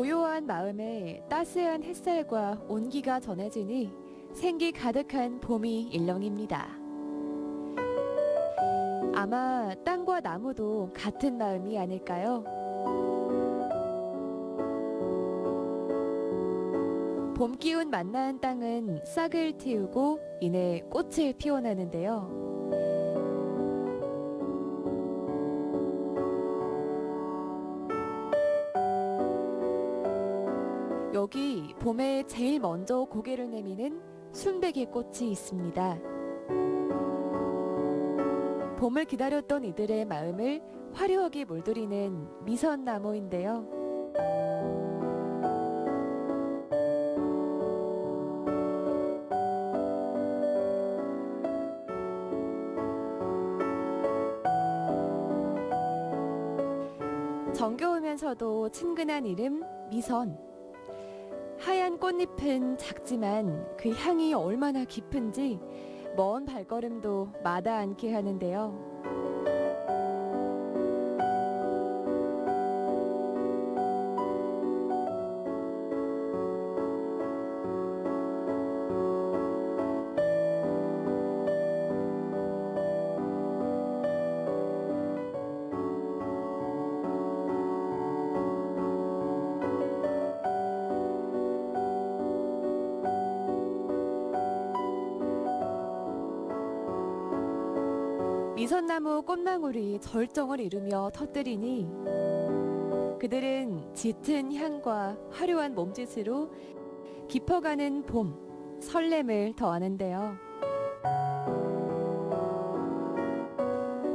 고요한 마음에 따스한 햇살과 온기가 전해지니 생기 가득한 봄이 일렁입니다. 아마 땅과 나무도 같은 마음이 아닐까요? 봄 기운 만난 땅은 싹을 틔우고 이내 꽃을 피워내는데요. 여기 봄에 제일 먼저 고개를 내미는 순백의 꽃이 있습니다. 봄을 기다렸던 이들의 마음을 화려하게 물들이는 미선나무인데요. 정겨우면서도 친근한 이름 미선. 하얀 꽃잎은 작지만 그 향이 얼마나 깊은지 먼 발걸음도 마다 않게 하는데요. 미선나무 꽃망울이 절정을 이루며 터뜨리니 그들은 짙은 향과 화려한 몸짓으로 깊어가는 봄, 설렘을 더하는데요.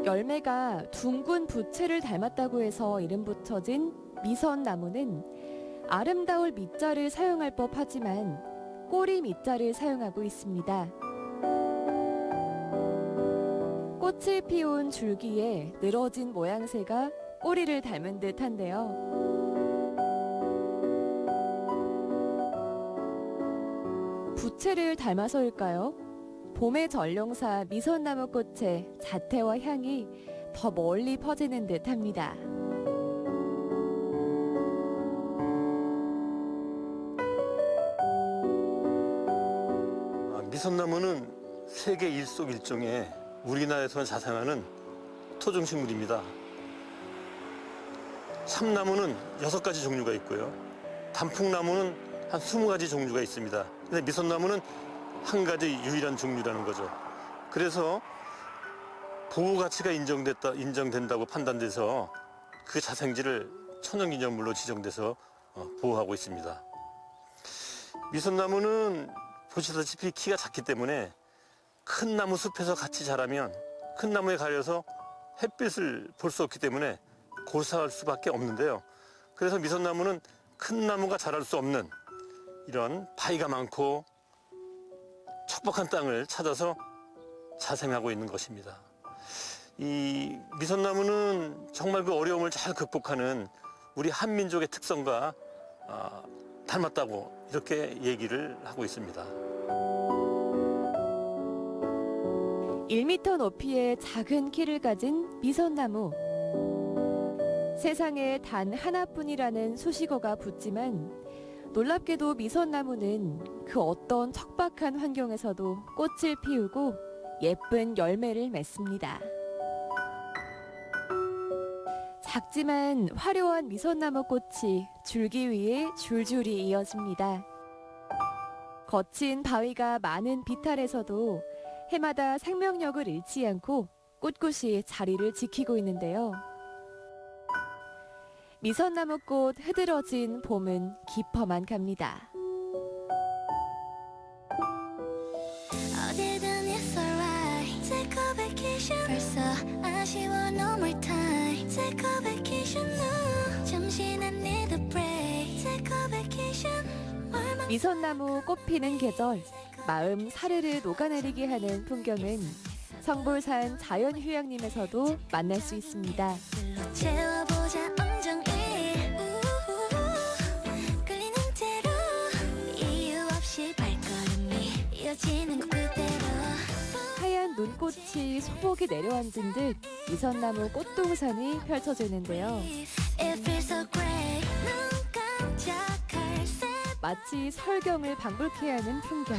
열매가 둥근 부채를 닮았다고 해서 이름 붙여진 미선나무는 아름다울 미자를 사용할 법하지만 꼬리 미자를 사용하고 있습니다. 꽃을 피운 줄기에 늘어진 모양새가 꼬리를 닮은 듯한데요. 부채를 닮아서일까요? 봄의 전령사 미선나무 꽃의 자태와 향이 더 멀리 퍼지는 듯합니다. 미선나무는 세계 일석일종의 우리나라에서만 자생하는 토종식물입니다. 참나무는 6가지 종류가 있고요. 단풍나무는 한 20가지 종류가 있습니다. 근데 미선나무는 한 가지 유일한 종류라는 거죠. 그래서 보호 가치가 인정된다고 판단돼서 그 자생지를 천연기념물로 지정돼서 보호하고 있습니다. 미선나무는 보시다시피 키가 작기 때문에 큰 나무 숲에서 같이 자라면 큰 나무에 가려서 햇빛을 볼 수 없기 때문에 고사할 수밖에 없는데요. 그래서 미선나무는 큰 나무가 자랄 수 없는 이런 바위가 많고 척박한 땅을 찾아서 자생하고 있는 것입니다. 이 미선나무는 정말 그 어려움을 잘 극복하는 우리 한민족의 특성과 닮았다고 이렇게 얘기를 하고 있습니다. 1m 높이의 작은 키를 가진 미선나무. 세상에 단 하나뿐이라는 수식어가 붙지만 놀랍게도 미선나무는 그 어떤 척박한 환경에서도 꽃을 피우고 예쁜 열매를 맺습니다. 작지만 화려한 미선나무 꽃이 줄기 위에 줄줄이 이어집니다. 거친 바위가 많은 비탈에서도 해마다 생명력을 잃지 않고 꿋꿋이 자리를 지키고 있는데요. 미선나무꽃 흐드러진 봄은 깊어만 갑니다. 어디든 it's alright. Take a vacation. 벌써 아쉬워 no more time. Take a vacation now. 잠시 난 need a break. Take a vacation. 미선나무 꽃 피는 계절, 마음 사르르 녹아내리게 하는 풍경은 성불산 자연휴양림에서도 만날 수 있습니다. 채워보자 온종일. 끌리는 대로 이유 없이 발걸음이 이어지는 그대로. 하얀 눈꽃이 소복이 내려앉은 듯 미선나무 꽃동산이 펼쳐지는데요. It feels so great. 눈 깜짝 마치 설경을 방불케 하는 풍경.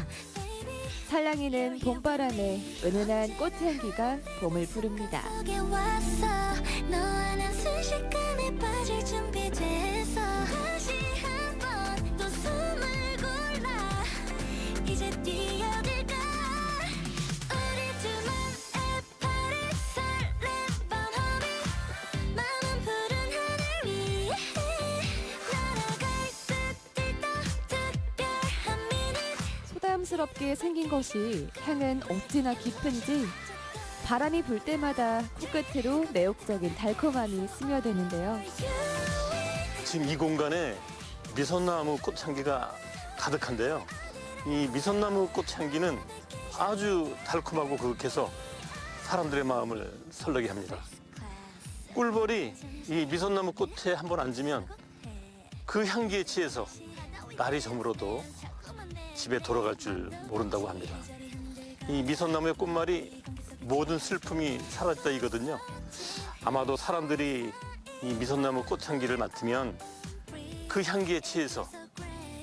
살랑이는 봄바람에 은은한 꽃향기가 봄을 부릅니다. 여기 왔어 너와 난 순식간에 빠질 준비됐어 다시 한번 또 숨을 골라 이제 뛰어들까 우리 둘만의 파리 설렘 번호미 마음은 푸른 하늘 위에 날아갈 듯 들떠 특별한 미니 소담스럽게 생긴 것이 향은 어찌나 깊은지 바람이 불 때마다 코끝으로 매혹적인 달콤함이 스며드는데요. 지금 이 공간에 미선나무 꽃향기가 가득한데요. 이 미선나무 꽃향기는 아주 달콤하고 그윽해서 사람들의 마음을 설레게 합니다. 꿀벌이 이 미선나무 꽃에 한번 앉으면 그 향기에 취해서 날이 저물어도 집에 돌아갈 줄 모른다고 합니다. 이 미선나무의 꽃말이 모든 슬픔이 사라졌다 이거든요. 아마도 사람들이 이 미선나무 꽃향기를 맡으면 그 향기에 취해서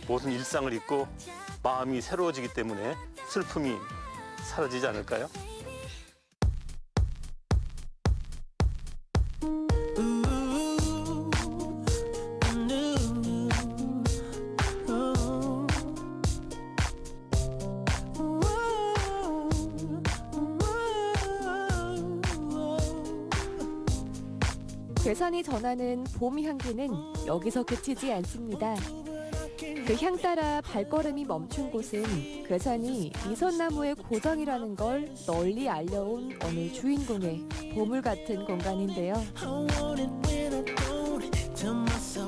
모든 일상을 잊고 마음이 새로워지기 때문에 슬픔이 사라지지 않을까요? 괴산이 전하는 봄 향기는 여기서 그치지 않습니다. 그 향 따라 발걸음이 멈춘 곳은 괴산이 미선나무의 고장이라는 걸 널리 알려온 어느 주인공의 보물 같은 공간인데요.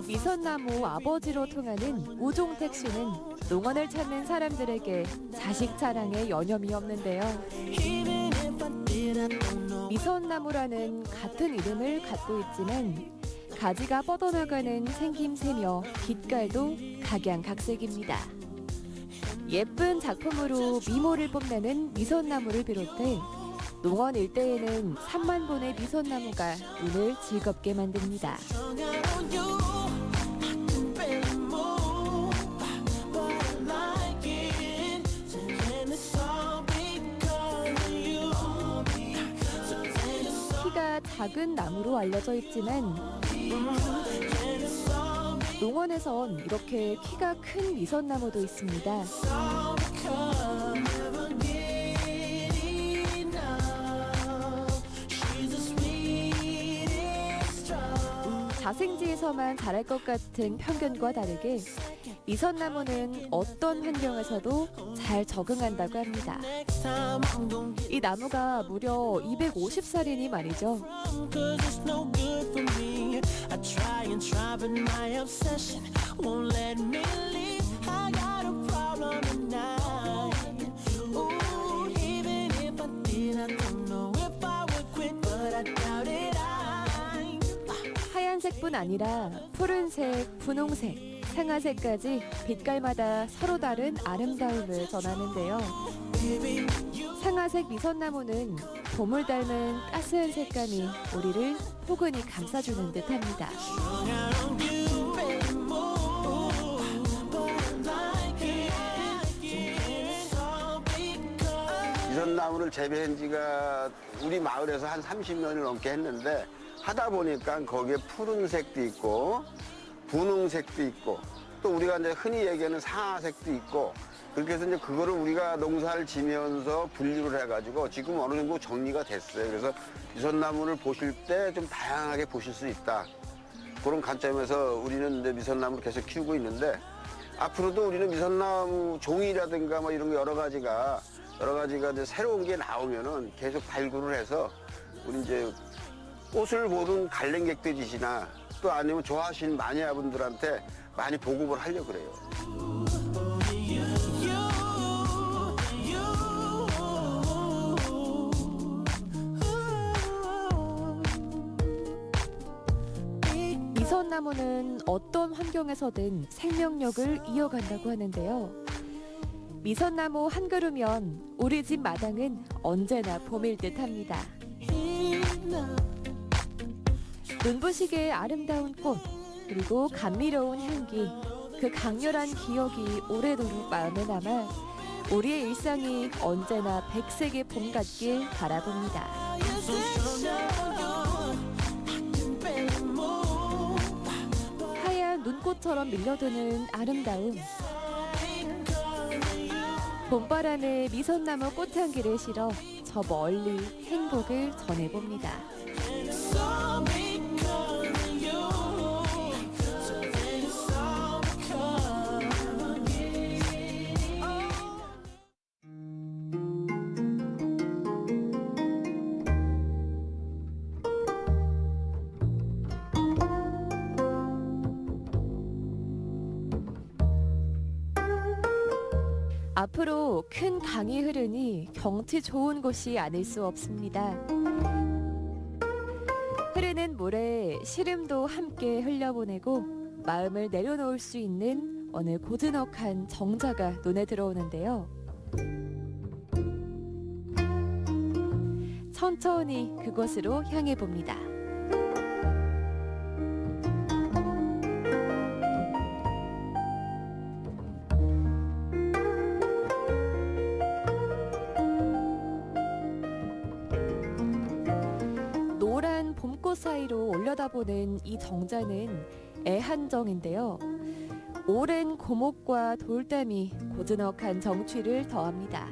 미선나무 아버지로 통하는 우종택 씨는 농원을 찾는 사람들에게 자식 자랑에 여념이 없는데요. 미선나무라는 같은 이름을 갖고 있지만 가지가 뻗어나가는 생김새며 빛깔도 각양각색입니다. 예쁜 작품으로 미모를 뽐내는 미선나무를 비롯해 농원 일대에는 3만 본의 미선나무가 눈을 즐겁게 만듭니다. 키가 작은 나무로 알려져 있지만 농원에선 이렇게 키가 큰 미선나무도 있습니다. 자생지에서만 자랄 것 같은 편견과 다르게 미선나무는 어떤 환경에서도 잘 적응한다고 합니다. 이 나무가 무려 250살이니 말이죠. 하얀색뿐 아니라 푸른색, 분홍색, 상아색까지 빛깔마다 서로 다른 아름다움을 전하는데요. 상아색 미선나무는 봄을 닮은 따스한 색감이 우리를 포근히 감싸주는 듯합니다. 미선나무를 재배한 지가 우리 마을에서 한 30년을 넘게 했는데 하다 보니까 거기에 푸른색도 있고 분홍색도 있고 또 우리가 이제 흔히 얘기하는 상아색도 있고 그렇게 해서 이제 그거를 우리가 농사를 지면서 분류를 해가지고 지금 어느 정도 정리가 됐어요. 그래서 미선나무를 보실 때 좀 다양하게 보실 수 있다. 그런 관점에서 우리는 이제 미선나무를 계속 키우고 있는데 앞으로도 우리는 미선나무 종이라든가 뭐 이런 거 여러 가지가 이제 새로운 게 나오면은 계속 발굴을 해서 우리 이제 꽃을 보는 관람객들이시나 또 아니면 좋아하시는 마니아분들한테 많이 보급을 하려고 그래요. 미선나무는 어떤 환경에서든 생명력을 이어간다고 하는데요. 미선나무 한 그루면 우리 집 마당은 언제나 봄일 듯합니다. 눈부시게 아름다운 꽃, 그리고 감미로운 향기, 그 강렬한 기억이 오래도록 마음에 남아 우리의 일상이 언제나 백색의 봄 같길 바라봅니다. 하얀 눈꽃처럼 밀려드는 아름다움. 봄바람에 미선나무 꽃향기를 실어 저 멀리 행복을 전해봅니다. 앞으로 큰 강이 흐르니 경치 좋은 곳이 아닐 수 없습니다. 흐르는 물에 시름도 함께 흘려보내고 마음을 내려놓을 수 있는 어느 고즈넉한 정자가 눈에 들어오는데요. 천천히 그곳으로 향해 봅니다. 노란 봄꽃 사이로 올려다보는 이 정자는 애한정인데요. 오랜 고목과 돌담이 고즈넉한 정취를 더합니다.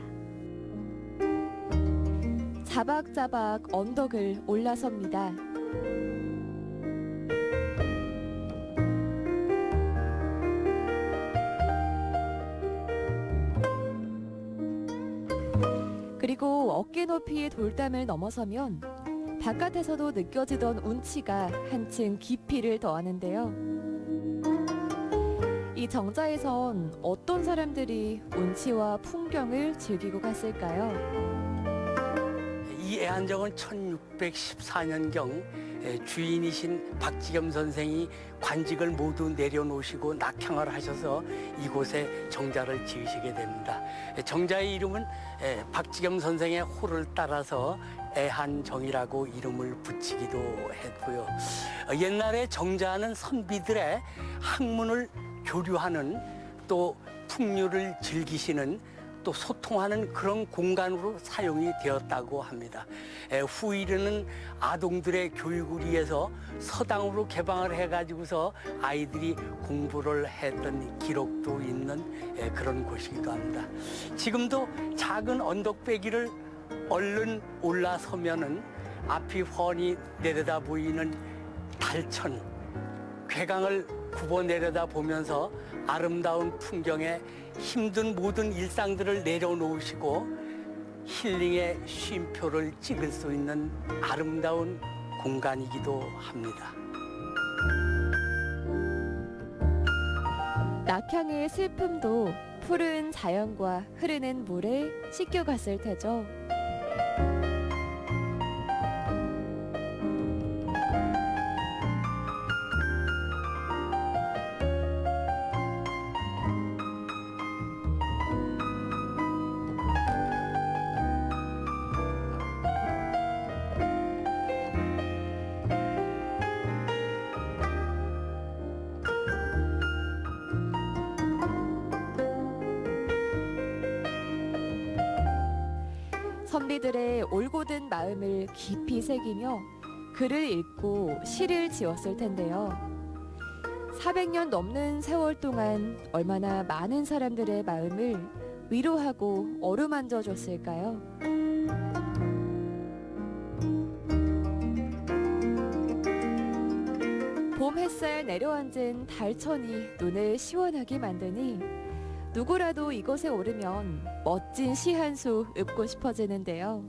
자박자박 언덕을 올라섭니다. 그리고 어깨 높이의 돌담을 넘어서면 바깥에서도 느껴지던 운치가 한층 깊이를 더하는데요. 이 정자에선 어떤 사람들이 운치와 풍경을 즐기고 갔을까요? 이 애한정은 1614년경 주인이신 박지겸 선생이 관직을 모두 내려놓으시고 낙향을 하셔서 이곳에 정자를 지으시게 됩니다. 정자의 이름은 박지겸 선생의 호를 따라서 애한정이라고 이름을 붙이기도 했고요. 옛날에 정자는 선비들의 학문을 교류하는 또 풍류를 즐기시는 또 소통하는 그런 공간으로 사용이 되었다고 합니다. 후일에는 아동들의 교육을 위해서 서당으로 개방을 해가지고서 아이들이 공부를 했던 기록도 있는 그런 곳이기도 합니다. 지금도 작은 언덕배기를 얼른 올라서면은 앞이 훤히 내려다 보이는 달천, 괴강을 굽어 내려다 보면서 아름다운 풍경에 힘든 모든 일상들을 내려놓으시고 힐링의 쉼표를 찍을 수 있는 아름다운 공간이기도 합니다. 낙향의 슬픔도 푸른 자연과 흐르는 물에 씻겨갔을 테죠. 선비들의 올곧은 마음을 깊이 새기며 글을 읽고 시를 지었을 텐데요. 400년 넘는 세월 동안 얼마나 많은 사람들의 마음을 위로하고 어루만져 줬을까요? 봄 햇살 내려앉은 달천이 눈을 시원하게 만드니 누구라도 이곳에 오르면 멋진 시 한 수 읊고 싶어지는데요.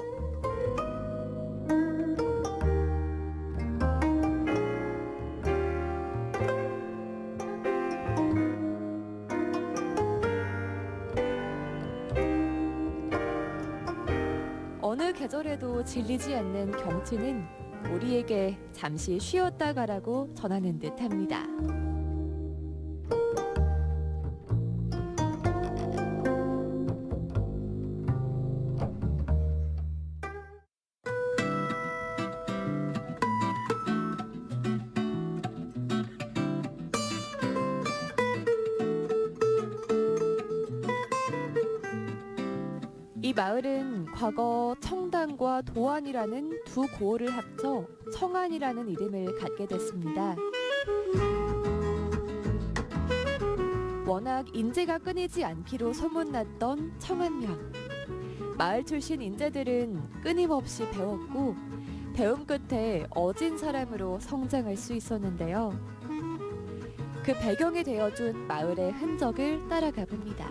어느 계절에도 질리지 않는 경치는 우리에게 잠시 쉬었다 가라고 전하는 듯합니다. 이 마을은 과거 청단과 도안이라는 두 고을을 합쳐 청안이라는 이름을 갖게 됐습니다. 워낙 인재가 끊이지 않기로 소문났던 청안면. 마을 출신 인재들은 끊임없이 배웠고 배움 끝에 어진 사람으로 성장할 수 있었는데요. 그 배경이 되어준 마을의 흔적을 따라가 봅니다.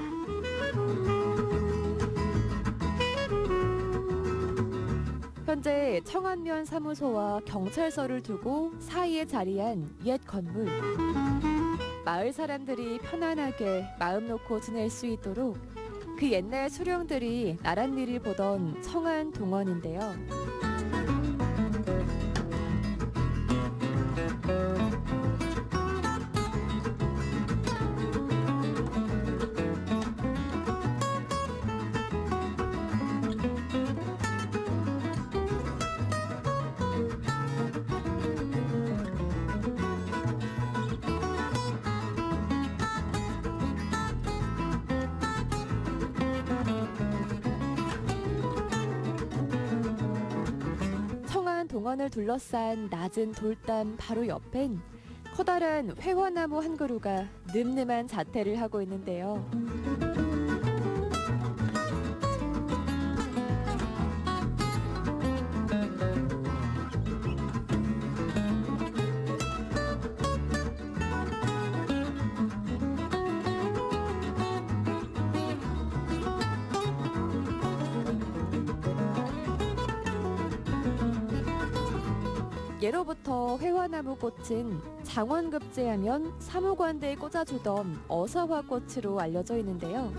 현재 청안면 사무소와 경찰서를 두고 사이에 자리한 옛 건물. 마을 사람들이 편안하게 마음 놓고 지낼 수 있도록 그 옛날 수령들이 나랏일을 보던 청안 동원인데요. 동원을 둘러싼 낮은 돌담 바로 옆엔 커다란 회화나무 한 그루가 늠름한 자태를 하고 있는데요. 예로부터 회화나무 꽃은 장원급제하면 사무관대에 꽂아주던 어사화꽃으로 알려져 있는데요.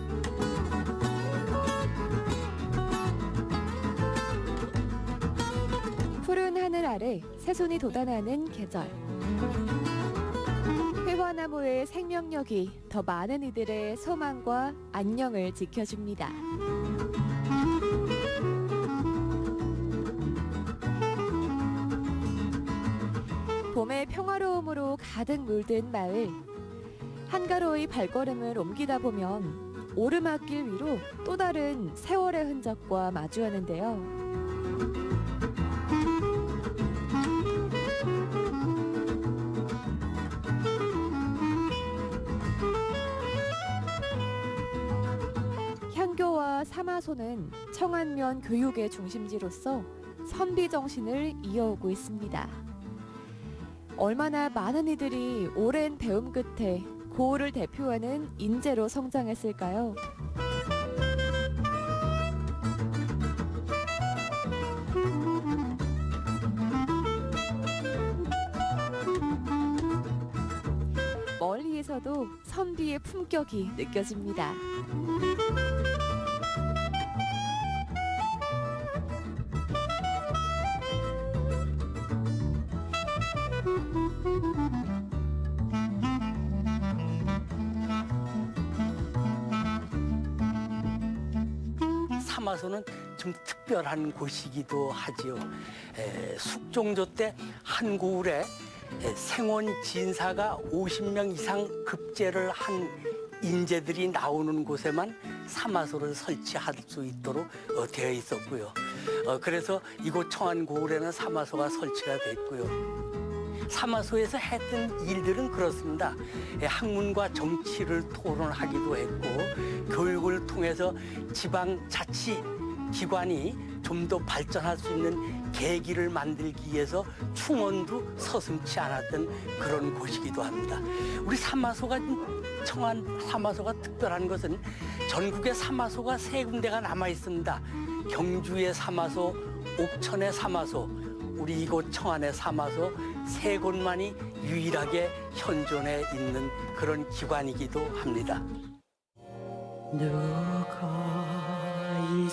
푸른 하늘 아래 새손이 돋아나는 계절. 회화나무의 생명력이 더 많은 이들의 소망과 안녕을 지켜줍니다. 봄의 평화로움으로 가득 물든 마을. 한가로이 발걸음을 옮기다 보면 오르막길 위로 또 다른 세월의 흔적과 마주하는데요. 향교와 사마소는 청안면 교육의 중심지로서 선비 정신을 이어오고 있습니다. 얼마나 많은 이들이 오랜 배움 끝에 고을을 대표하는 인재로 성장했을까요? 멀리에서도 선비의 품격이 느껴집니다. 사마소는 좀 특별한 곳이기도 하지요. 숙종조 때 한 고을에 생원 진사가 50명 이상 급제를 한 인재들이 나오는 곳에만 사마소를 설치할 수 있도록 되어 있었고요. 그래서 이곳 청안고을에는 사마소가 설치가 됐고요. 사마소에서 했던 일들은 그렇습니다. 학문과 정치를 토론하기도 했고 교육을 통해서 지방자치기관이 좀 더 발전할 수 있는 계기를 만들기 위해서 충원도 서슴지 않았던 그런 곳이기도 합니다. 우리 사마소가 청안 사마소가 특별한 것은 전국에 사마소가 3군데가 남아 있습니다. 경주의 사마소, 옥천의 사마소, 우리 이곳 청안의 사마소 3곳만이 유일하게 현존해 있는 그런 기관이기도 합니다. 누가 이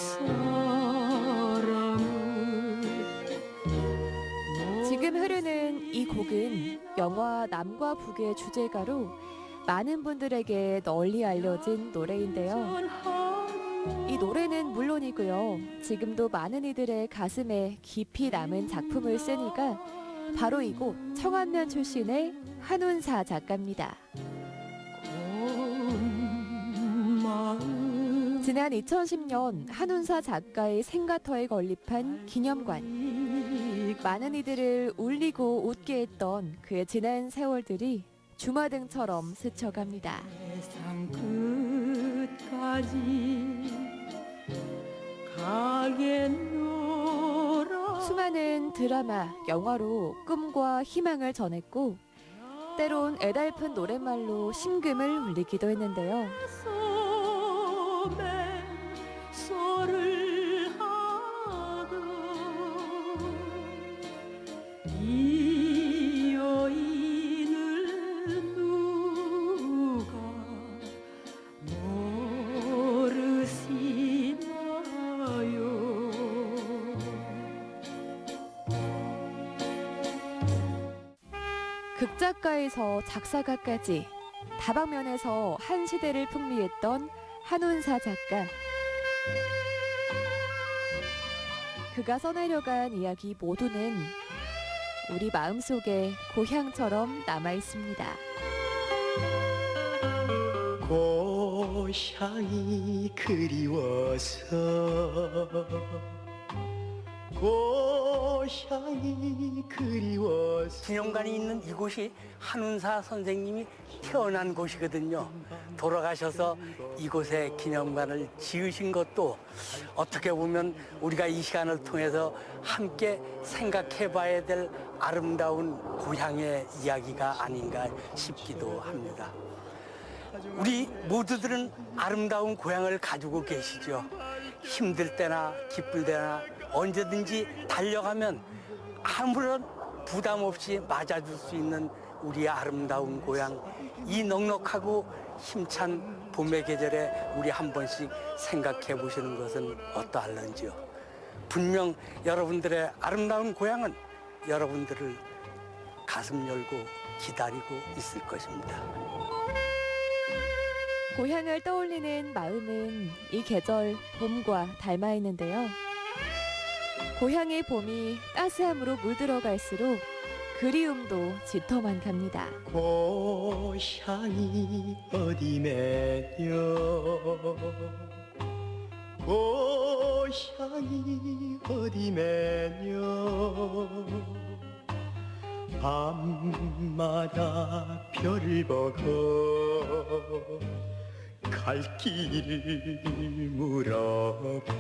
지금 흐르는 이 곡은 영화 남과 북의 주제가로 많은 분들에게 널리 알려진 노래인데요. 이 노래는 물론이고요. 지금도 많은 이들의 가슴에 깊이 남은 작품을 쓴 이가 바로 이곳 청안면 출신의 한운사 작가입니다. 마음 지난 2010년 한운사 작가의 생가터에 건립한 기념관. 많은 이들을 울리고 웃게 했던 그의 지난 세월들이 주마등처럼 스쳐갑니다. 세상 끝까지 가겠노라. 수많은 드라마, 영화로 꿈과 희망을 전했고 때론 애달픈 노랫말로 심금을 울리기도 했는데요. 소매 소를 하던 이 여인을 누가 모르시나요? 극작가에서 작사가까지 다방면에서 한 시대를 풍미했던 한운사 작가. 그가 써내려간 이야기 모두는 우리 마음속에 고향처럼 남아있습니다. 고향이 그리워서 고향이 그리워서 기념관이 있는 이곳이 한운사 선생님이 태어난 곳이거든요. 돌아가셔서 이곳에 기념관을 지으신 것도 어떻게 보면 우리가 이 시간을 통해서 함께 생각해 봐야 될 아름다운 고향의 이야기가 아닌가 싶기도 합니다. 우리 모두들은 아름다운 고향을 가지고 계시죠. 힘들 때나 기쁠 때나 언제든지 달려가면 아무런 부담 없이 맞아줄 수 있는 우리의 아름다운 고향, 이 넉넉하고 힘찬 봄의 계절에 우리 한 번씩 생각해 보시는 것은 어떠할런지요. 분명 여러분들의 아름다운 고향은 여러분들을 가슴 열고 기다리고 있을 것입니다. 고향을 떠올리는 마음은 이 계절 봄과 닮아 있는데요. 고향의 봄이 따스함으로 물들어갈수록 그리움도 짙어만 갑니다. 고향이 어디매냐 고향이 어디매냐 밤마다 별을 보고 갈 길을 물어보네.